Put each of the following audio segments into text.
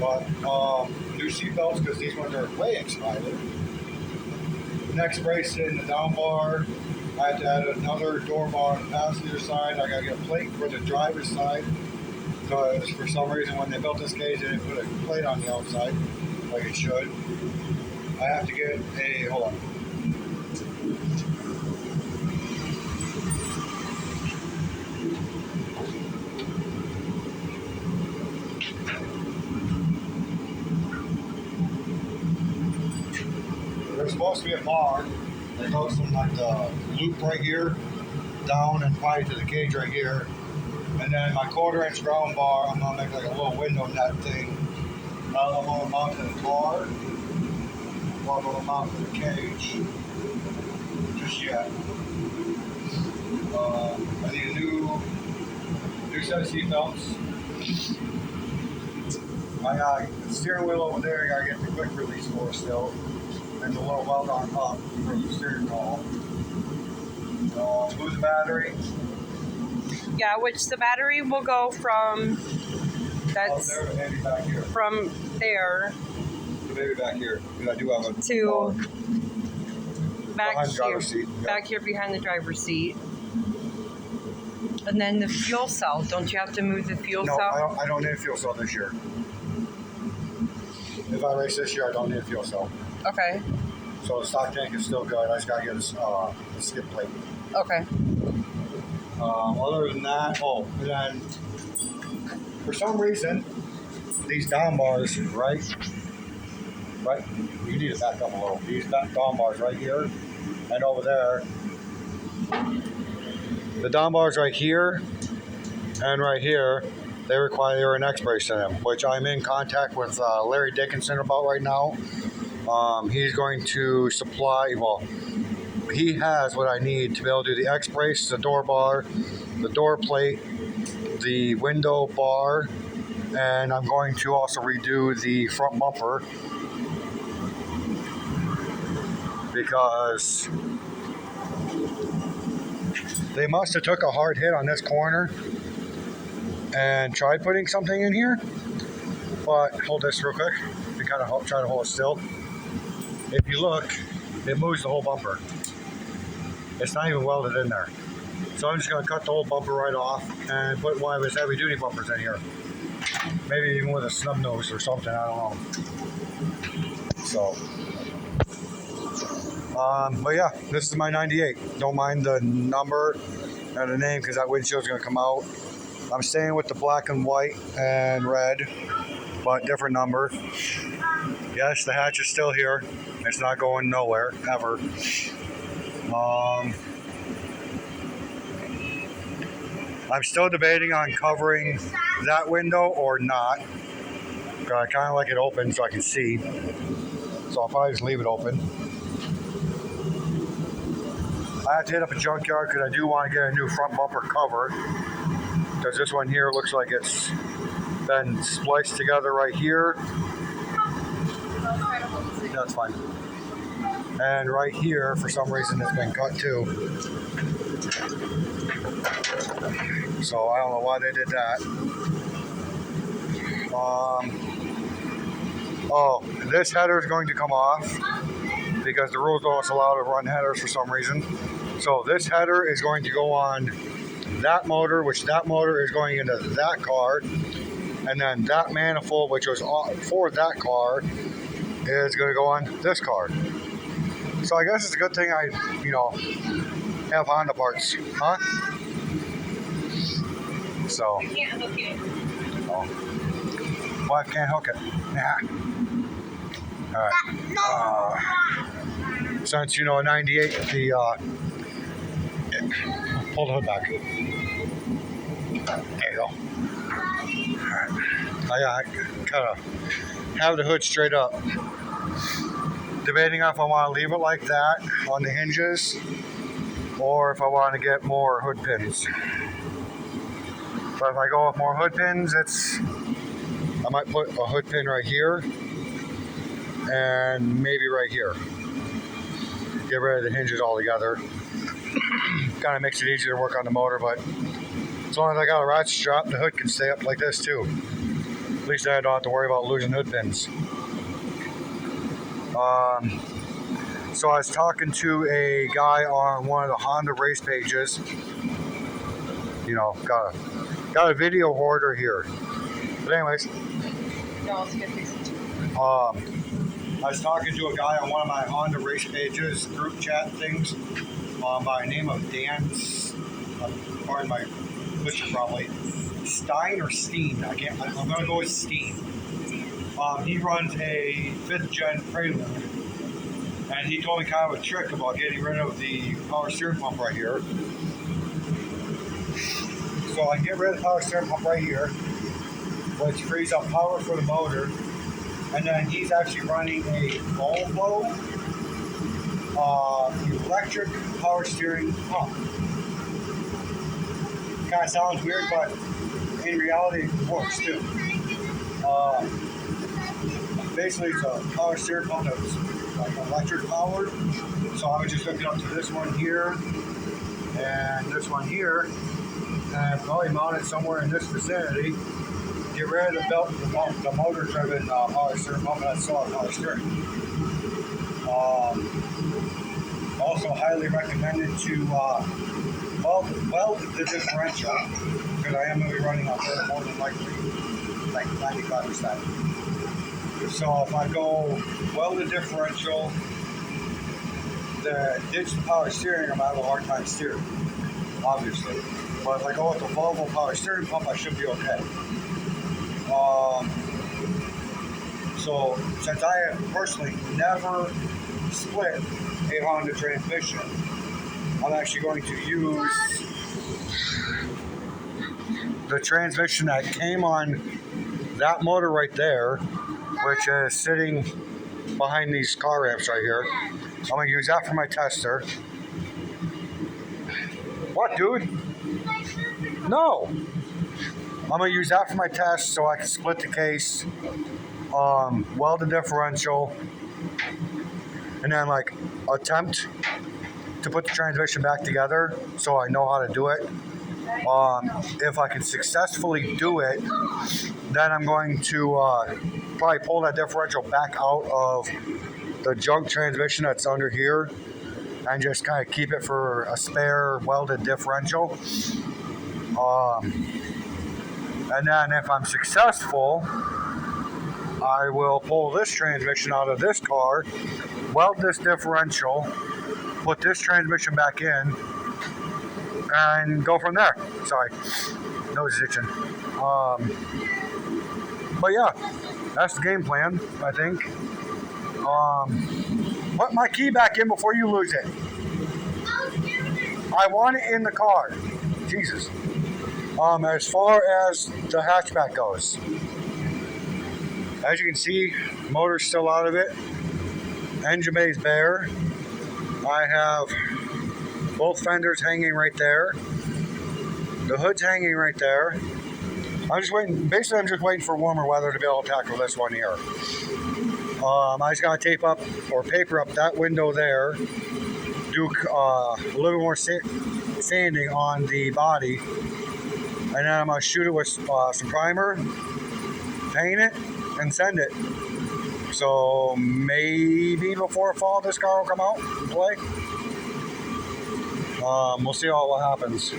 But new seat belts because these ones are way expired. Next brace in the down bar. I had to add another door bar on the passenger side. I gotta get a plate for the driver's side because for some reason when they built this cage they didn't put a plate on the outside like it should. I have to get a, hold on. There's supposed to be a bar that goes from like the loop right here down and probably to the cage right here. And then my 1/4-inch ground bar, I'm gonna make like a little window net thing. I don't know if I'm gonna mount to the car or I'm gonna mount to the cage just yet. I need a new set of seat belts. I got the steering wheel over there, I gotta get the quick release for still. And the little weld on top for the steering column. Who's the battery? Yeah, which the battery will go from that's there to maybe back here. from there The baby back here. Because I do have a to back behind the here, driver's seat. Yeah. back here behind the driver's seat. And then the fuel cell. Don't you have to move the fuel No, cell? I don't need a fuel cell this year. If I race this year, I don't need a fuel cell. Okay. So the stock tank is still good. I just gotta get a skid plate. Okay. Other than that, and then for some reason, these down bars, right? You need to back up a little. These down bars right here and over there. The down bars right here and right here, they require an X brace in them, which I'm in contact with Larry Dickinson about right now. He's going to supply, he has what I need to be able to do the X brace, the door bar, the door plate, the window bar, and I'm going to also redo the front bumper because they must have took a hard hit on this corner and tried putting something in here. But hold this real quick. You kind of try to hold it still. If you look, it moves the whole bumper. It's not even welded in there. So I'm just going to cut the whole bumper right off and put one of his heavy duty bumpers in here. Maybe even with a snub nose or something, I don't know. So, but yeah, this is my 98. Don't mind the number and the name because that windshield's going to come out. I'm staying with the black and white and red, but different number. Yes, the hatch is still here. It's not going nowhere, ever. I'm still debating on covering that window or not. I kind of like it open so I can see. So I'll probably just leave it open. I have to hit up a junkyard because I do want to get a new front bumper cover. Because this one here looks like it's been spliced together right here. That's fine. And right here, for some reason, it's been cut too. So I don't know why they did that. This header is going to come off because the rules don't allow to run headers for some reason. So this header is going to go on that motor, which that motor is going into that car. And then that manifold, which was for that car, is going to go on this car. So I guess it's a good thing I, have Honda parts, huh? So. I can't hook it. Oh. Wife can't hook it. Yeah. All right. Since 98, the pull the hood back. There you go. All right. I kind of have the hood straight up. Debating if I want to leave it like that on the hinges or if I want to get more hood pins. But if I go with more hood pins, I might put a hood pin right here and maybe right here. Get rid of the hinges altogether. Kind of makes it easier to work on the motor, but as long as I got a ratchet strap, the hood can stay up like this too. At least I don't have to worry about losing hood pins. So I was talking to a guy on one of the Honda race pages. You know, got a video hoarder here. But anyways, No, let's get these. I was talking to a guy on one of my Honda race pages, group chat things, by the name of Dan, pardon my butcher probably, Stein or Steen, I'm going to go with Steen. He runs a 5th gen Prelude, and he told me kind of a trick about getting rid of the power steering pump right here. So I get rid of the power steering pump right here, which frees up power for the motor. And then he's actually running a Volvo electric power steering pump. Kind of sounds weird, but in reality it works too. Basically it's a power steering pump that's like electric powered. So I would just hook it up to this one here and this one here, and probably mount it somewhere in this vicinity. Get rid of the belt, the motor-driven power steering pump, and that's still have power steering. Also highly recommended to weld the differential, because I am going to be running on there more than likely, like 95%. So if I go weld the differential, ditch the power steering, I'm going to have a hard time steering, obviously. But if I go with the Volvo power steering pump, I should be okay. So since I have personally never split a Honda transmission, I'm actually going to use the transmission that came on that motor right there, which is sitting behind these car ramps right here. I'm going to use that for my tester. What, dude? No! I'm going to use that for my test so I can split the case, weld the differential, and then like attempt to put the transmission back together so I know how to do it. If I can successfully do it, then I'm going to probably pull that differential back out of the junk transmission that's under here and just kind of keep it for a spare welded differential. And then if I'm successful, I will pull this transmission out of this car, weld this differential, put this transmission back in, and go from there. Sorry, nose is itching. But yeah, that's the game plan, I think. Put my key back in before you lose it. I want it in the car. Jesus. As far as the hatchback goes, as you can see, motor's still out of it. Engine bay is bare. I have both fenders hanging right there. The hood's hanging right there. I'm just waiting. Basically, I'm just waiting for warmer weather to be able to tackle this one here. I just gotta tape up or paper up that window there. Do a little more sanding on the body. And then I'm going to shoot it with some primer, paint it, and send it. So maybe before fall this car will come out and play. We'll see what happens.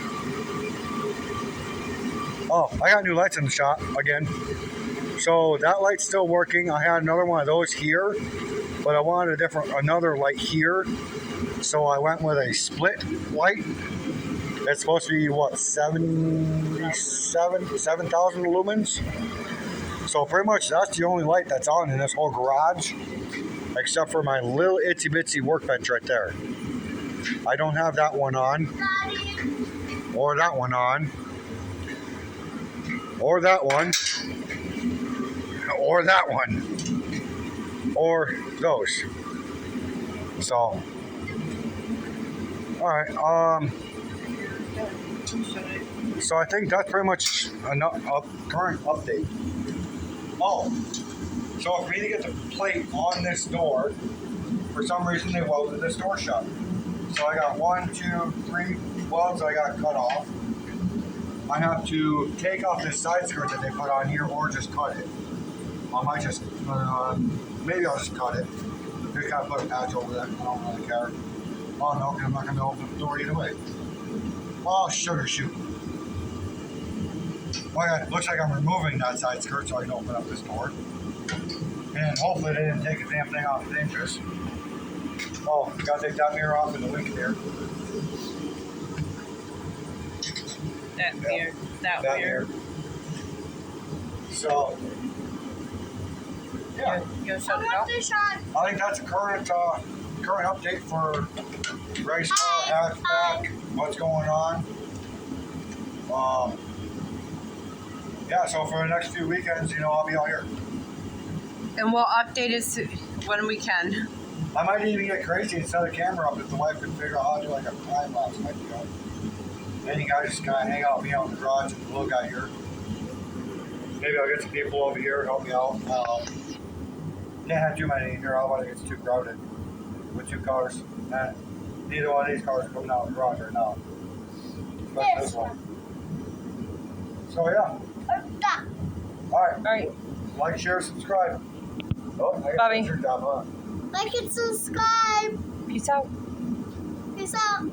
Oh, I got new lights in the shop again. So that light's still working. I had another one of those here, but I wanted another light here. So I went with a split light. It's supposed to be, what, 7,000 lumens? So pretty much that's the only light that's on in this whole garage, except for my little itsy bitsy workbench right there. I don't have that one on, or that one on, or that one, or that one, or those. So, alright, so I think that's pretty much a current update. Oh, so for me to get the plate on this door, for some reason they welded this door shut. So I got 1, 2, 3 welds I got cut off. I have to take off this side skirt that they put on here or just cut it. I might just, maybe I'll just cut it. Just kind of put a patch over that. I don't really care. Oh no, 'cause I'm not going to open the door either way. Oh, sugar shoot. Okay, looks like I'm removing that side skirt so I can open up this door. And hopefully they didn't take a damn thing off. It's dangerous. Oh, gotta take that mirror off in the wing here. That Yeah. mirror. That That mirror. mirror. So, yeah. You shut it off? I think that's a current update for race car hatchback. What's going on? Yeah. So for the next few weekends, I'll be out here. And we'll update us when we can. I might even get crazy and set a camera up if the wife can figure out how to do like a time lapse. Might be good. Then you guys just kind of hang out with me out in the garage and the little guy here. Maybe I'll get some people over here to help me out. Can't have too many in here, otherwise it gets too crowded with 2 cars. And neither one of these cars are coming out of the garage right now. Especially this one. So yeah. Alright. All right. Like, share, subscribe. Oh, I got Bobby. your job, huh? Like and subscribe. Peace out. Peace out.